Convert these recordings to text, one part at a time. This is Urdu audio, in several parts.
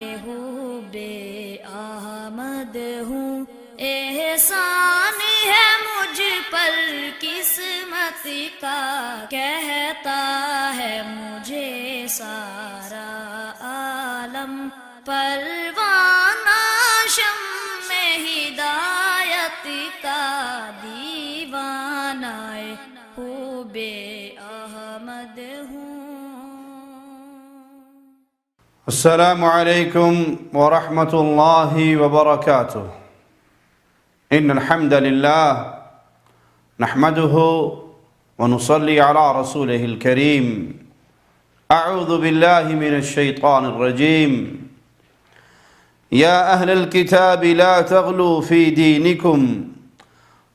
ہوں بے احمد ہوں، احسان ہے مجھ پر قسمت کا، کہتا ہے مجھے سارا عالم پروانہ شمع ہدایت کا، دیوانہ ہوں بے احمد ہوں۔ السلام علیکم ورحمۃ اللہ وبرکاتہ۔ ان الحمد للہ نحمده ونصلي على رسوله الكريم۔ اعوذ باللہ من الشیطان الرجیم۔ یا اہل الكتاب لا تغلوا في دینکم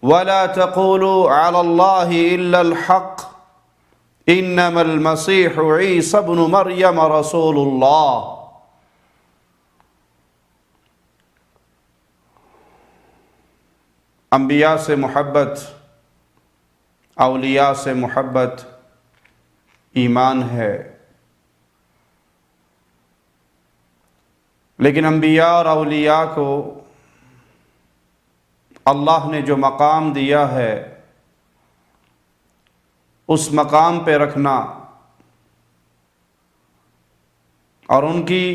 ولا تقولوا على اللہ الا الحق انما المسیح عیسی ابن مریم رسول اللہ۔ انبیاء سے محبت، اولیاء سے محبت ایمان ہے، لیکن انبیاء اور اولیاء کو اللہ نے جو مقام دیا ہے اس مقام پہ رکھنا اور ان کی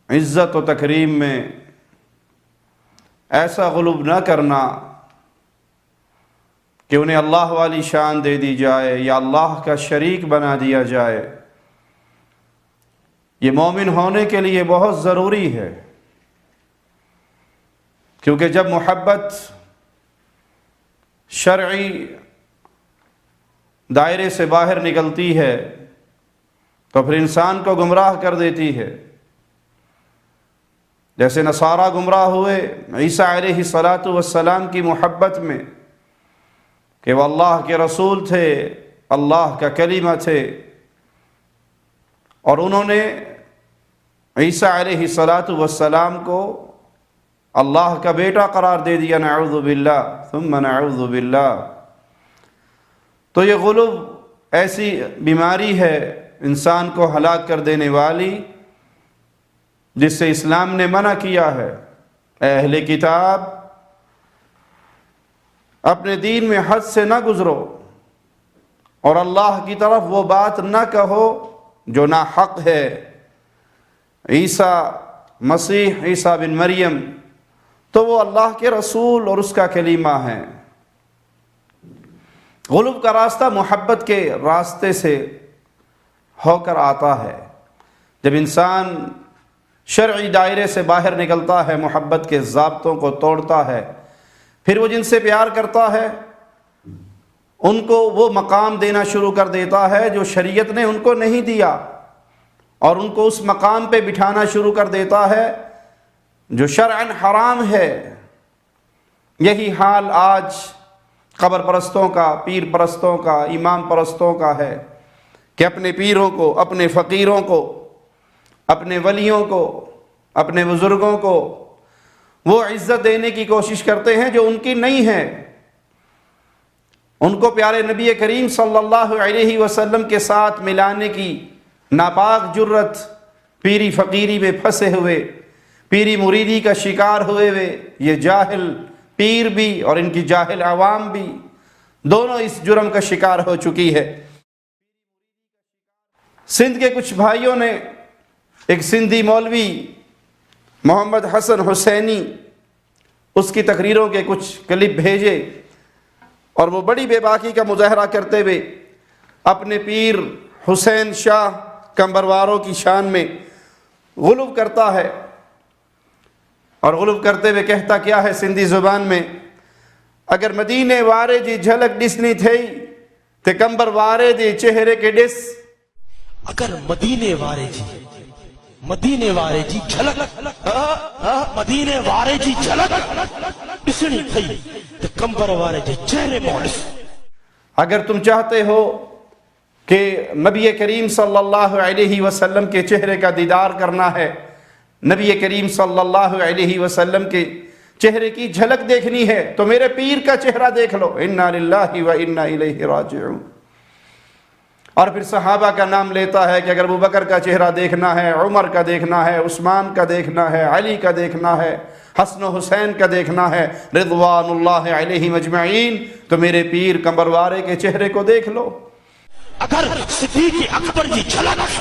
عزت و تکریم میں ایسا غلو نہ کرنا کہ انہیں اللہ والی شان دے دی جائے یا اللہ کا شریک بنا دیا جائے، یہ مومن ہونے کے لیے بہت ضروری ہے، کیونکہ جب محبت شرعی دائرے سے باہر نکلتی ہے تو پھر انسان کو گمراہ کر دیتی ہے۔ جیسے نصارہ گمراہ ہوئے عیسیٰ علیہ السلام کی محبت میں کہ وہ اللہ کے رسول تھے، اللہ کا کلمہ تھے، اور انہوں نے عیسیٰ علیہ السلام کو اللہ کا بیٹا قرار دے دیا، نعوذ باللہ ثم نعوذ باللہ۔ تو یہ غلو ایسی بیماری ہے انسان کو ہلاک کر دینے والی، جس سے اسلام نے منع کیا ہے۔ اے اہل کتاب، اپنے دین میں حد سے نہ گزرو اور اللہ کی طرف وہ بات نہ کہو جو ناحق ہے۔ عیسیٰ مسیح، عیسیٰ بن مریم، تو وہ اللہ کے رسول اور اس کا کلمہ ہے۔ غلو کا راستہ محبت کے راستے سے ہو کر آتا ہے۔ جب انسان شرعی دائرے سے باہر نکلتا ہے، محبت کے ضابطوں کو توڑتا ہے، پھر وہ جن سے پیار کرتا ہے ان کو وہ مقام دینا شروع کر دیتا ہے جو شریعت نے ان کو نہیں دیا، اور ان کو اس مقام پہ بٹھانا شروع کر دیتا ہے جو شرعاً حرام ہے۔ یہی حال آج قبر پرستوں کا، پیر پرستوں کا، امام پرستوں کا ہے کہ اپنے پیروں کو، اپنے فقیروں کو، اپنے ولیوں کو، اپنے بزرگوں کو وہ عزت دینے کی کوشش کرتے ہیں جو ان کی نہیں ہے۔ ان کو پیارے نبی کریم صلی اللہ علیہ وسلم کے ساتھ ملانے کی ناپاک جرت، پیری فقیری میں پھنسے ہوئے، پیری مریدی کا شکار ہوئے یہ جاہل پیر بھی اور ان کی جاہل عوام بھی دونوں اس جرم کا شکار ہو چکی ہے۔ سندھ کے کچھ بھائیوں نے ایک سندھی مولوی محمد حسن حسینی، اس کی تقریروں کے کچھ کلپ بھیجے، اور وہ بڑی بے باکی کا مظاہرہ کرتے ہوئے اپنے پیر حسین شاہ کمبرواروں کی شان میں غلو کرتا ہے، اور غلو کرتے ہوئے کہتا کیا ہے سندھی زبان میں، اگر مدینے وارے جی جھلک ڈسنی تھی تے کمبر وارے جی چہرے کے ڈس۔ اگر مدینے وارے جی جھلک مدینے وارے جی جھلک ڈسنی تھی تے کمبر وارے جی چہرے موں ڈس۔ اگر تم چاہتے ہو کہ نبی کریم صلی اللہ علیہ وسلم کے چہرے کا دیدار کرنا ہے، نبی کریم صلی اللہ علیہ وسلم کے چہرے کی جھلک دیکھنی ہے، تو میرے پیر کا چہرہ دیکھ لو۔ انا للہ و انا الیہ راجعون۔ اور پھر صحابہ کا نام لیتا ہے کہ اگر ابو بکر کا چہرہ دیکھنا ہے، عمر کا دیکھنا ہے، عثمان کا دیکھنا ہے، علی کا دیکھنا ہے، حسن و حسین کا دیکھنا ہے رضوان اللہ علیہم اجمعین، تو میرے پیر کمبروارے کے چہرے کو دیکھ لو۔ اگر صدیق اکبر جی جھلک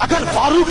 اگر فاروق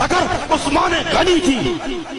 اگر عثمان غنی جی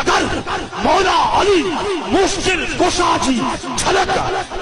اگر مولا علی مشکل کشا جی جھلک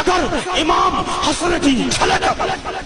اگر امام حسن جی جھلک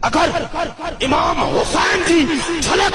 اگر امام حسین جی جھلک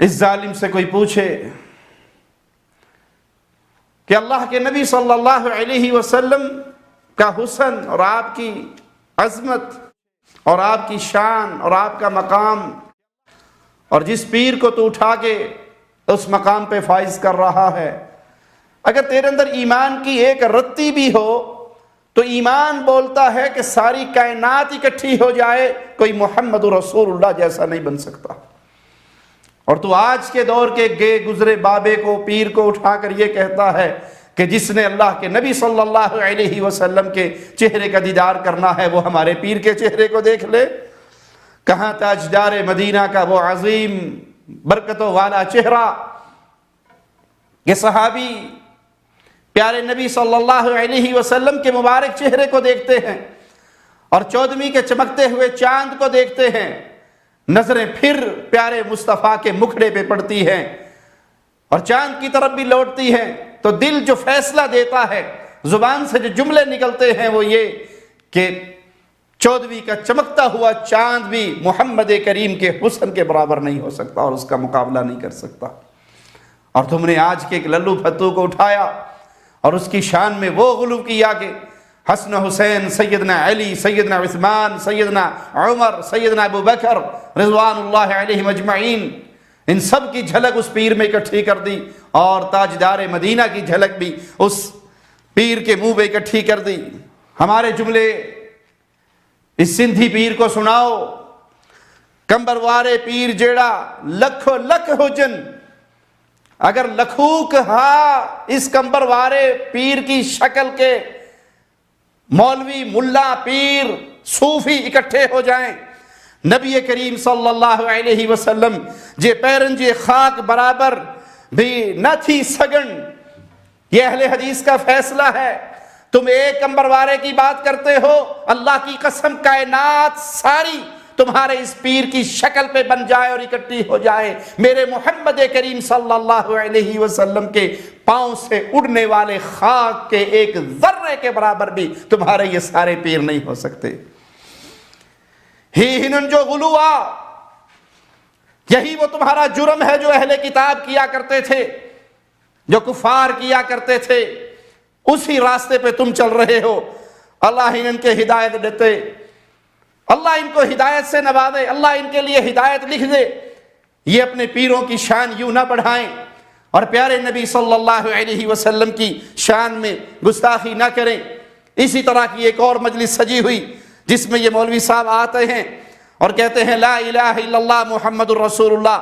اس ظالم سے کوئی پوچھے کہ اللہ کے نبی صلی اللہ علیہ وسلم کا حسن اور آپ کی عظمت اور آپ کی شان اور آپ کا مقام، اور جس پیر کو تو اٹھا کے اس مقام پہ فائز کر رہا ہے، اگر تیرے اندر ایمان کی ایک رتی بھی ہو تو ایمان بولتا ہے کہ ساری کائنات اکٹھی ہو جائے، کوئی محمد رسول اللہ جیسا نہیں بن سکتا۔ اور تو آج کے دور کے گئے گزرے بابے کو، پیر کو اٹھا کر یہ کہتا ہے کہ جس نے اللہ کے نبی صلی اللہ علیہ وسلم کے چہرے کا دیدار کرنا ہے وہ ہمارے پیر کے چہرے کو دیکھ لے۔ کہاں تاجدار مدینہ کا وہ عظیم برکتوں والا چہرہ کہ صحابی پیارے نبی صلی اللہ علیہ وسلم کے مبارک چہرے کو دیکھتے ہیں اور 14ویں کے چمکتے ہوئے چاند کو دیکھتے ہیں، نظریں پھر پیارے مصطفیٰ کے مکھڑے پہ پڑتی ہیں اور چاند کی طرف بھی لوٹتی ہیں، تو دل جو فیصلہ دیتا ہے، زبان سے جو جملے نکلتے ہیں وہ یہ کہ 14ویں کا چمکتا ہوا چاند بھی محمد کریم کے حسن کے برابر نہیں ہو سکتا اور اس کا مقابلہ نہیں کر سکتا۔ اور تم نے آج کے ایک للو پھتو کو اٹھایا اور اس کی شان میں وہ غلو کیا کہ حسن حسین، سیدنا علی، سیدنا عثمان، سیدنا عمر، سیدنا ابو بکر رضوان اللہ علیہم اجمعین، ان سب کی جھلک اس پیر میں اکٹھی کر دی، اور تاجدار مدینہ کی جھلک بھی اس پیر کے منہ پہ اکٹھی کر دی۔ ہمارے جملے اس سندھی پیر کو سناؤ، کمبر وارے پیر جیڑا لکھو لکھ ہوجن، اگر لکھوک ہا اس کمبر وارے پیر کی شکل کے مولوی، ملا، پیر، صوفی اکٹھے ہو جائیں، نبی کریم صلی اللہ علیہ وسلم جے پیرن جے خاک برابر بھی نہ تھی سگن، یہ اہل حدیث کا فیصلہ ہے۔ تم ایک کمبروارے کی بات کرتے ہو، اللہ کی قسم کائنات ساری تمہارے اس پیر کی شکل پہ بن جائے اور اکٹھی ہو جائے، میرے محمد کریم صلی اللہ علیہ وسلم کے پاؤں سے اڑنے والے خاک کے ایک ذرے کے برابر بھی تمہارے یہ سارے پیر نہیں ہو سکتے۔ ہی ہنن جو غلوہ، یہی وہ تمہارا جرم ہے جو اہل کتاب کیا کرتے تھے، جو کفار کیا کرتے تھے، اسی راستے پہ تم چل رہے ہو۔ اللہ ان کے ہدایت دیتے، اللہ ان کو ہدایت سے نوازے، اللہ ان کے لیے ہدایت لکھ دے، یہ اپنے پیروں کی شان یوں نہ بڑھائیں اور پیارے نبی صلی اللہ علیہ وسلم کی شان میں گستاخی نہ کریں۔ اسی طرح کی ایک اور مجلس سجی ہوئی جس میں یہ مولوی صاحب آتے ہیں اور کہتے ہیں لا الہ الا اللہ محمد الرسول اللہ،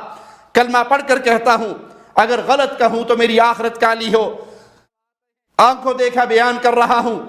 کلمہ پڑھ کر کہتا ہوں، اگر غلط کہوں تو میری آخرت کالی ہو۔ آنکھوں دیکھا بیان کر رہا ہوں،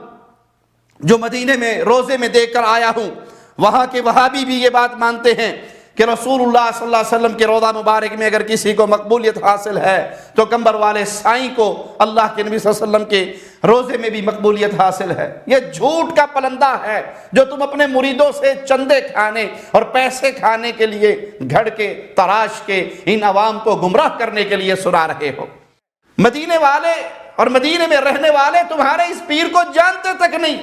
جو مدینے میں روزے میں دیکھ کر آیا ہوں، وہاں کے وہابی بھی یہ بات مانتے ہیں کہ رسول اللہ صلی اللہ علیہ وسلم کے روضہ مبارک میں اگر کسی کو مقبولیت حاصل ہے تو کمبر والے سائیں کو اللہ کے نبی صلی اللہ علیہ وسلم کے روزے میں بھی مقبولیت حاصل ہے۔ یہ جھوٹ کا پلندہ ہے جو تم اپنے مریدوں سے چندے کھانے اور پیسے کھانے کے لیے گھڑ کے تراش کے ان عوام کو گمراہ کرنے کے لیے سنا رہے ہو۔ مدینے والے اور مدینے میں رہنے والے تمہارے اس پیر کو جانتے تک نہیں،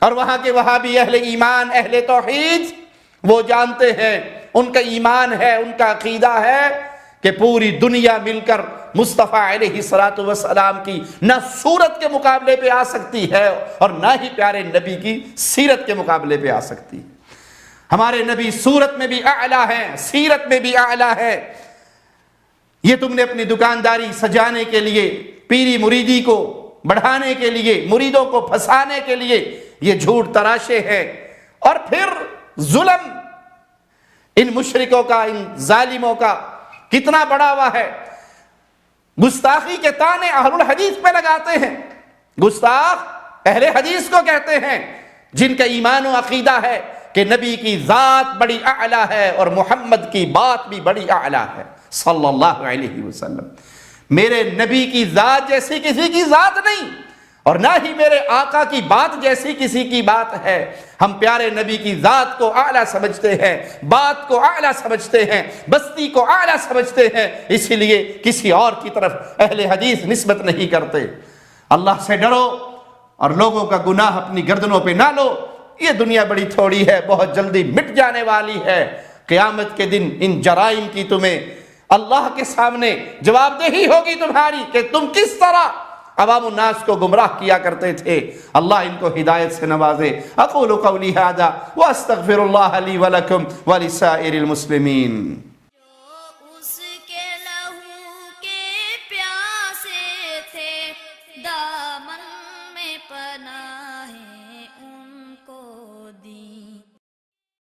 اور وہاں کے وہابی اہل ایمان، اہل توحید، وہ جانتے ہیں، ان کا ایمان ہے، ان کا عقیدہ ہے کہ پوری دنیا مل کر مصطفیٰ علیہ الصلوۃ والسلام کی نہ صورت کے مقابلے پہ آ سکتی ہے اور نہ ہی پیارے نبی کی سیرت کے مقابلے پہ آ سکتی۔ ہمارے نبی صورت میں بھی اعلیٰ ہیں، سیرت میں بھی اعلیٰ ہے۔ یہ تم نے اپنی دکانداری سجانے کے لیے، پیری مریدی کو بڑھانے کے لیے، مریدوں کو پھنسانے کے لیے یہ جھوٹ تراشے ہیں۔ اور پھر ظلم ان مشرکوں کا، ان ظالموں کا کتنا بڑا ہوا ہے۔ گستاخی کے طعنے اہل الحدیث پہ لگاتے ہیں۔ گستاخ اہل حدیث کو کہتے ہیں جن کا ایمان و عقیدہ ہے کہ نبی کی ذات بڑی اعلیٰ ہے اور محمد کی بات بھی بڑی اعلیٰ ہے صلی اللہ علیہ وسلم۔ میرے نبی کی ذات جیسی کسی کی ذات نہیں، اور نہ ہی میرے آقا کی بات جیسی کسی کی بات ہے۔ ہم پیارے نبی کی ذات کو اعلیٰ سمجھتے ہیں، بات کو اعلیٰ سمجھتے ہیں، بستی کو اعلیٰ سمجھتے ہیں، اسی لیے کسی اور کی طرف اہل حدیث نسبت نہیں کرتے۔ اللہ سے ڈرو اور لوگوں کا گناہ اپنی گردنوں پہ نہ لو۔ یہ دنیا بڑی تھوڑی ہے، بہت جلدی مٹ جانے والی ہے۔ قیامت کے دن ان جرائم کی تمہیں اللہ کے سامنے جواب دہی ہوگی تمہاری کہ تم کس طرح عوام الناس کو گمراہ کیا کرتے تھے۔ اللہ ان کو ہدایت سے نوازے۔ اقول قولی ھذا واستغفر اللہ لی ولکم ولسائر المسلمین۔ جو اس کے لہو کے پیاسے تھے، دامن میں پناہ